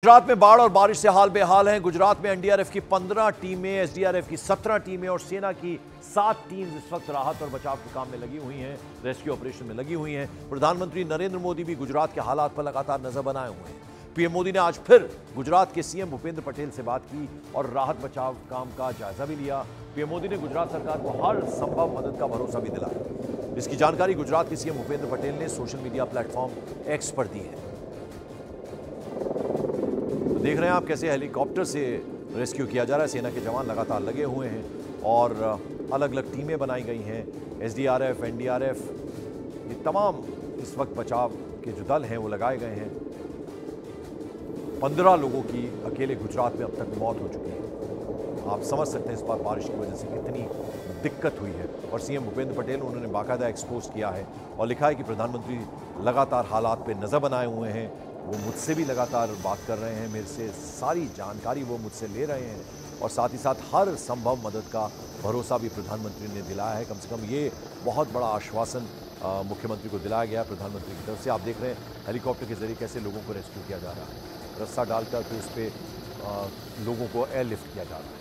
गुजरात में बाढ़ और बारिश से हाल बेहाल हैं। गुजरात में एनडीआरएफ की 15 टीमें, एसडीआरएफ की 17 टीमें और सेना की 7 टीम्स इस वक्त राहत और बचाव के काम में लगी हुई हैं, रेस्क्यू ऑपरेशन में लगी हुई हैं। प्रधानमंत्री नरेंद्र मोदी भी गुजरात के हालात पर लगातार नजर बनाए हुए हैं। पीएम मोदी ने आज फिर गुजरात के सीएम भूपेंद्र पटेल से बात की और राहत बचाव काम का जायजा भी लिया। पीएम मोदी ने गुजरात सरकार को हर संभव मदद का भरोसा भी दिलाया। इसकी जानकारी गुजरात के सीएम भूपेंद्र पटेल ने सोशल मीडिया प्लेटफॉर्म एक्स पर दी है। देख रहे हैं आप कैसे हेलीकॉप्टर से रेस्क्यू किया जा रहा है। सेना के जवान लगातार लगे हुए हैं और अलग अलग टीमें बनाई गई हैं। एसडीआरएफ, एनडीआरएफ, ये तमाम इस वक्त बचाव के जो दल हैं वो लगाए गए हैं। 15 लोगों की अकेले गुजरात में अब तक मौत हो चुकी है। आप समझ सकते हैं इस बार बारिश की वजह से कितनी दिक्कत हुई है। और सीएम भूपेंद्र पटेल उन्होंने बाकायदा एक्सपोज किया है और लिखा है कि प्रधानमंत्री लगातार हालात पे नज़र बनाए हुए हैं। वो मुझसे भी लगातार बात कर रहे हैं, मेरे से सारी जानकारी वो मुझसे ले रहे हैं और साथ ही साथ हर संभव मदद का भरोसा भी प्रधानमंत्री ने दिलाया है। कम से कम ये बहुत बड़ा आश्वासन मुख्यमंत्री को दिलाया गया प्रधानमंत्री की तरफ से। आप देख रहे हैं हेलीकॉप्टर के जरिए कैसे लोगों को रेस्क्यू किया जा रहा है, रस्सा डालकर फिर उस पर लोगों को एयरलिफ्ट किया जा रहा है।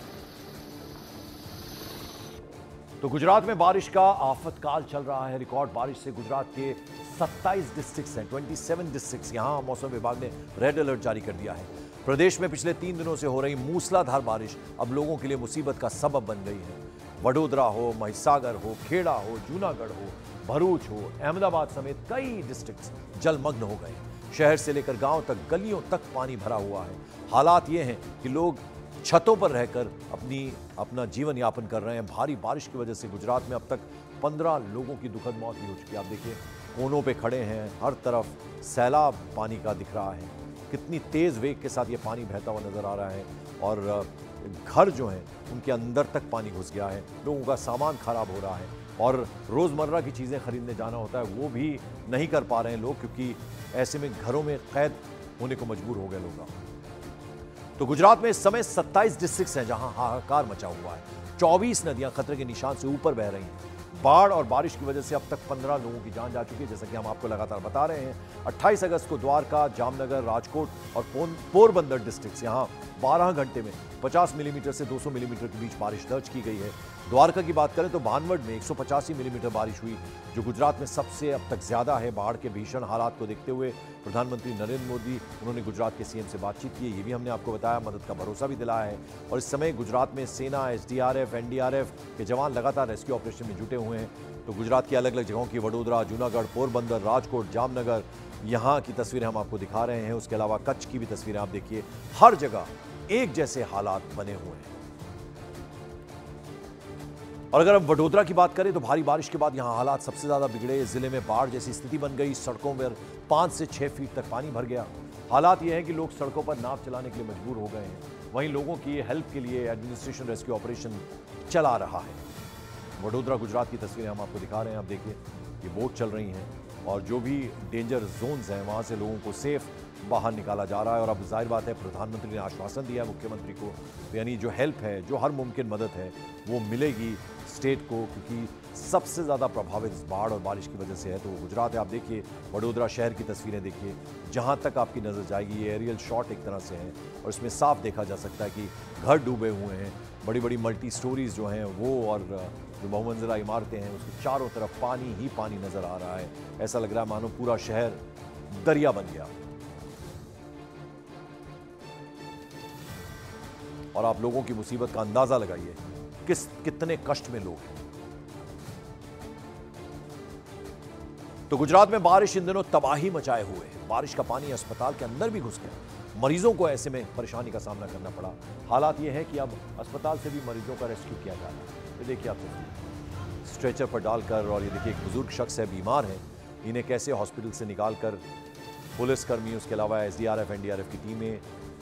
तो गुजरात में बारिश का आफतकाल चल रहा है। रिकॉर्ड बारिश से गुजरात के 27 डिस्ट्रिक्ट्स हैं, 27 डिस्ट्रिक्ट्स, यहां मौसम विभाग ने रेड अलर्ट जारी कर दिया है। प्रदेश में पिछले 3 दिनों से हो रही मूसलाधार बारिश अब लोगों के लिए मुसीबत का सबब बन गई है। वडोदरा हो, महिसागर हो, खेड़ा हो, जूनागढ़ हो, भरूच हो, अहमदाबाद समेत कई डिस्ट्रिक्ट्स जलमग्न हो गए। शहर से लेकर गांव तक, गलियों तक पानी भरा हुआ है। हालात ये हैं कि लोग छतों पर रहकर अपना जीवन यापन कर रहे हैं। भारी बारिश की वजह से गुजरात में अब तक 15 लोगों की दुखद मौत भी हो चुकी है। आप देखिए कोनों पे खड़े हैं, हर तरफ सैलाब पानी का दिख रहा है। कितनी तेज वेग के साथ ये पानी बहता हुआ नजर आ रहा है और घर जो हैं उनके अंदर तक पानी घुस गया है। लोगों का सामान खराब हो रहा है और रोजमर्रा की चीजें खरीदने जाना होता है वो भी नहीं कर पा रहे हैं लोग, क्योंकि ऐसे में घरों में कैद होने को मजबूर हो गए लोग। तो गुजरात में इस समय 27 डिस्ट्रिक्ट्स हैं जहां हाहाकार मचा हुआ है। 24 नदियां खतरे के निशान से ऊपर बह रही हैं। बाढ़ और बारिश की वजह से अब तक 15 लोगों की जान जा चुकी है, जैसा कि हम आपको लगातार बता रहे हैं। 28 अगस्त को द्वारका, जामनगर, राजकोट और पोरबंदर डिस्ट्रिक्ट्स, यहां 12 घंटे में 50 मिलीमीटर से 200 मिलीमीटर के बीच बारिश दर्ज की गई है। द्वारका की बात करें तो भानवड में 185 मिलीमीटर बारिश हुई, जो गुजरात में सबसे अब तक ज्यादा है। बाढ़ के भीषण हालात को देखते हुए प्रधानमंत्री नरेंद्र मोदी उन्होंने गुजरात के सीएम से बातचीत की, ये भी हमने आपको बताया, मदद का भरोसा भी दिलाया है। और इस समय गुजरात में सेना, एसडीआरएफ, एनडीआरएफ के जवान लगातार रेस्क्यू ऑपरेशन में जुटे हुए हैं। तो गुजरात की अलग अलग जगहों की, वडोदरा, जूनागढ़, पोरबंदर, राजकोट, जामनगर, यहाँ की तस्वीरें हम आपको दिखा रहे हैं। उसके अलावा कच्छ की भी तस्वीरें आप देखिए। हर जगह एक जैसे हालात बने हुए हैं। और अगर हम वडोदरा की बात करें तो भारी बारिश के बाद यहां हालात सबसे ज्यादा बिगड़े। जिले में बाढ़ जैसी स्थिति बन गई, सड़कों पर 5 से 6 फीट तक पानी भर गया। हालात यह है कि लोग सड़कों पर नाव चलाने के लिए मजबूर हो गए हैं। वहीं लोगों की हेल्प के लिए एडमिनिस्ट्रेशन रेस्क्यू ऑपरेशन चला रहा है। वडोदरा गुजरात की तस्वीरें हम आपको दिखा रहे हैं। आप देखिए ये बोट चल रही हैं और जो भी डेंजर जोन्स हैं वहां से लोगों को सेफ बाहर निकाला जा रहा है। और अब जाहिर बात है प्रधानमंत्री ने आश्वासन दिया है मुख्यमंत्री को, यानी जो हेल्प है, जो हर मुमकिन मदद है वो मिलेगी स्टेट को, क्योंकि सबसे ज़्यादा प्रभावित इस बाढ़ और बारिश की वजह से है तो वो गुजरात है। आप देखिए वडोदरा शहर की तस्वीरें देखिए, जहाँ तक आपकी नज़र जाएगी ये एरियल शॉट एक तरह से है और इसमें साफ देखा जा सकता है कि घर डूबे हुए हैं। बड़ी बड़ी मल्टी स्टोरीज जो हैं वो और जो बहुमंजिला इमारतें हैं उसके चारों तरफ पानी ही पानी नज़र आ रहा है। ऐसा लग रहा है मानो पूरा शहर दरिया बन गया। और आप लोगों की मुसीबत का अंदाजा लगाइए, कितने कष्ट में लोग हैं। तो गुजरात में बारिश इन दिनों तबाही मचाए हुए है। बारिश का पानी अस्पताल के अंदर भी घुस गया। मरीजों को ऐसे में परेशानी का सामना करना पड़ा। हालात यह है कि अब अस्पताल से भी मरीजों का रेस्क्यू किया जा रहा है। ये देखिए आप स्ट्रेचर पर डालकर, और ये देखिए एक बुजुर्ग शख्स है, बीमार है, इन्हें कैसे हॉस्पिटल से निकालकर पुलिसकर्मी, उसके अलावा एसडीआरएफ, एनडीआरएफ की टीमें,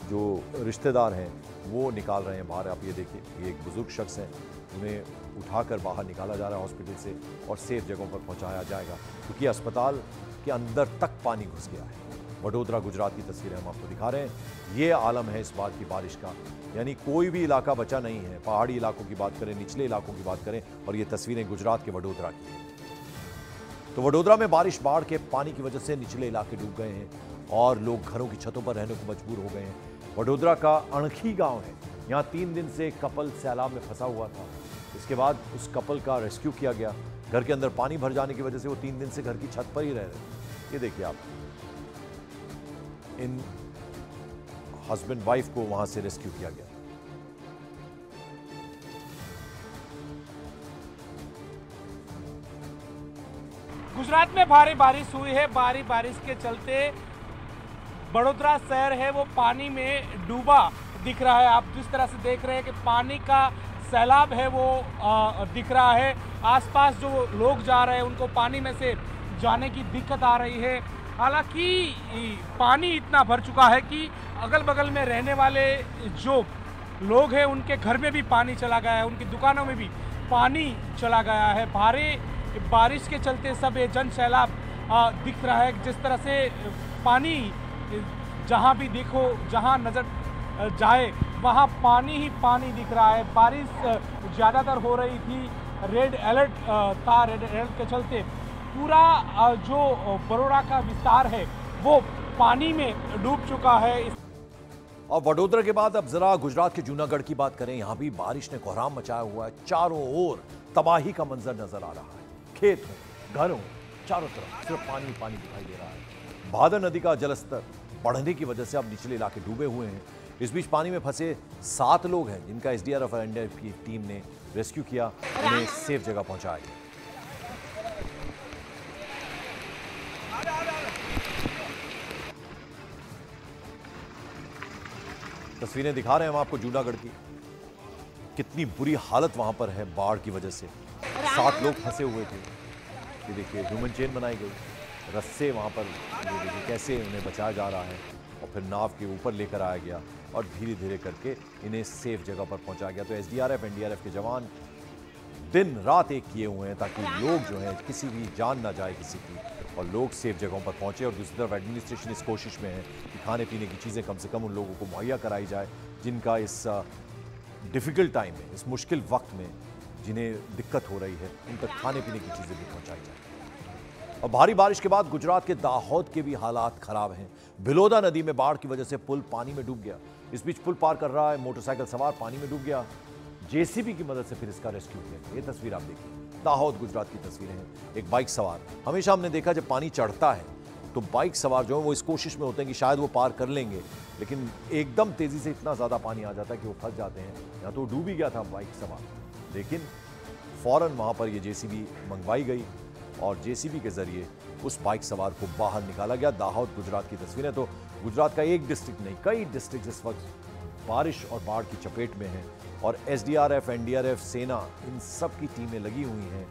जो रिश्तेदार हैं वो निकाल रहे हैं बाहर। आप ये देखिए ये एक बुजुर्ग शख्स हैं, उन्हें उठाकर बाहर निकाला जा रहा है हॉस्पिटल से और सेफ जगहों पर पहुंचाया जाएगा, क्योंकि अस्पताल के अंदर तक पानी घुस गया है। वडोदरा गुजरात की तस्वीरें हम आपको दिखा रहे हैं। ये आलम है इस बार की बारिश का, यानी कोई भी इलाका बचा नहीं है। पहाड़ी इलाकों की बात करें, निचले इलाकों की बात करें, और ये तस्वीरें गुजरात के वडोदरा की हैं। तो वडोदरा में बारिश, बाढ़ के पानी की वजह से निचले इलाके डूब गए हैं और लोग घरों की छतों पर रहने को मजबूर हो गए हैं। वडोदरा का अणखी गांव है, यहाँ 3 दिन से कपल सैलाब में फंसा हुआ था। इसके बाद उस कपल का रेस्क्यू किया गया। घर के अंदर पानी भर जाने की वजह से वो 3 दिन से घर की छत पर ही रह रहे थे। ये देखिए आप, इन हस्बैंड वाइफ को वहां से रेस्क्यू किया गया। गुजरात में भारी बारिश हुई है। भारी बारिश के चलते वडोदरा शहर है वो पानी में डूबा दिख रहा है। आप जिस तरह से देख रहे हैं कि पानी का सैलाब है वो दिख रहा है। आसपास जो लोग जा रहे हैं उनको पानी में से जाने की दिक्कत आ रही है। हालांकि पानी इतना भर चुका है कि अगल बगल में रहने वाले जो लोग हैं उनके घर में भी पानी चला गया है, उनकी दुकानों में भी पानी चला गया है। भारी बारिश के चलते सब ये जन सैलाब दिख रहा है। जिस तरह से पानी जहां भी देखो, जहां नज़र जाए वहां पानी ही पानी दिख रहा है। बारिश ज़्यादातर हो रही थी, रेड अलर्ट था। रेड अलर्ट के चलते पूरा जो बड़ौदा का विस्तार है वो पानी में डूब चुका है। और वडोदरा के बाद अब जरा गुजरात के जूनागढ़ की बात करें। यहां भी बारिश ने कोहराम मचाया हुआ है। चारों ओर तबाही का मंजर नजर आ रहा है। खेत हो, घर हो, चारों तरफ सिर्फ पानी पानी दिखाई दे रहा है। भादर नदी का जलस्तर बढ़ने की वजह से अब निचले इलाके डूबे हुए हैं। इस बीच पानी में फंसे 7 लोग हैं जिनका एसडीआरएफ और एनडीआरएफ की टीम ने रेस्क्यू किया, उन्हें सेफ जगह पहुंचाया। तस्वीरें दिखा रहे हैं हम आपको जूनागढ़ की। कितनी बुरी हालत वहां पर है बाढ़ की वजह से। 7 लोग फंसे हुए थे। ये देखिए ह्यूमन चेन बनाई गई, रस्से वहां पर, ये देखिए कैसे उन्हें बचाया जा रहा है और फिर नाव के ऊपर लेकर आया गया और धीरे धीरे करके इन्हें सेफ जगह पर पहुंचाया गया। तो एसडीआरएफ एनडीआरएफ के जवान दिन रात एक किए हुए हैं ताकि लोग जो है किसी भी जान ना जाए किसी की, और लोग सेफ जगहों पर पहुंचे। और दूसरी तरफ एडमिनिस्ट्रेशन इस कोशिश में है कि खाने पीने की चीज़ें कम से कम उन लोगों को मुहैया कराई जाए जिनका इस डिफ़िकल्ट टाइम में, इस मुश्किल वक्त में जिन्हें दिक्कत हो रही है, उन तक खाने पीने की चीज़ें भी पहुंचाई जाए। और भारी बारिश के बाद गुजरात के दाहोद के भी हालात खराब हैं। बिलोदा नदी में बाढ़ की वजह से पुल पानी में डूब गया। इस बीच पुल पार कर रहा है मोटरसाइकिल सवार पानी में डूब गया। जेसीबी की मदद से फिर इसका रेस्क्यू किया। ये तस्वीर आप देखिए, दाहोद गुजरात की तस्वीरें हैं। एक बाइक सवार, हमेशा हमने देखा जब पानी चढ़ता है तो बाइक सवार जो है वो इस कोशिश में होते हैं कि शायद वो पार कर लेंगे, लेकिन एकदम तेजी से इतना ज्यादा पानी आ जाता है कि वो फंस जाते हैं। या तो डूब ही गया था बाइक सवार, लेकिन फौरन वहां पर ये जेसीबी मंगवाई गई और जेसीबी के जरिए उस बाइक सवार को बाहर निकाला गया। दाहोद गुजरात की तस्वीरें। तो गुजरात का एक डिस्ट्रिक्ट नहीं, कई डिस्ट्रिक्ट इस वक्त बारिश और बाढ़ की चपेट में हैं और एसडीआरएफ, एनडीआरएफ, सेना, इन सब की टीमें लगी हुई हैं।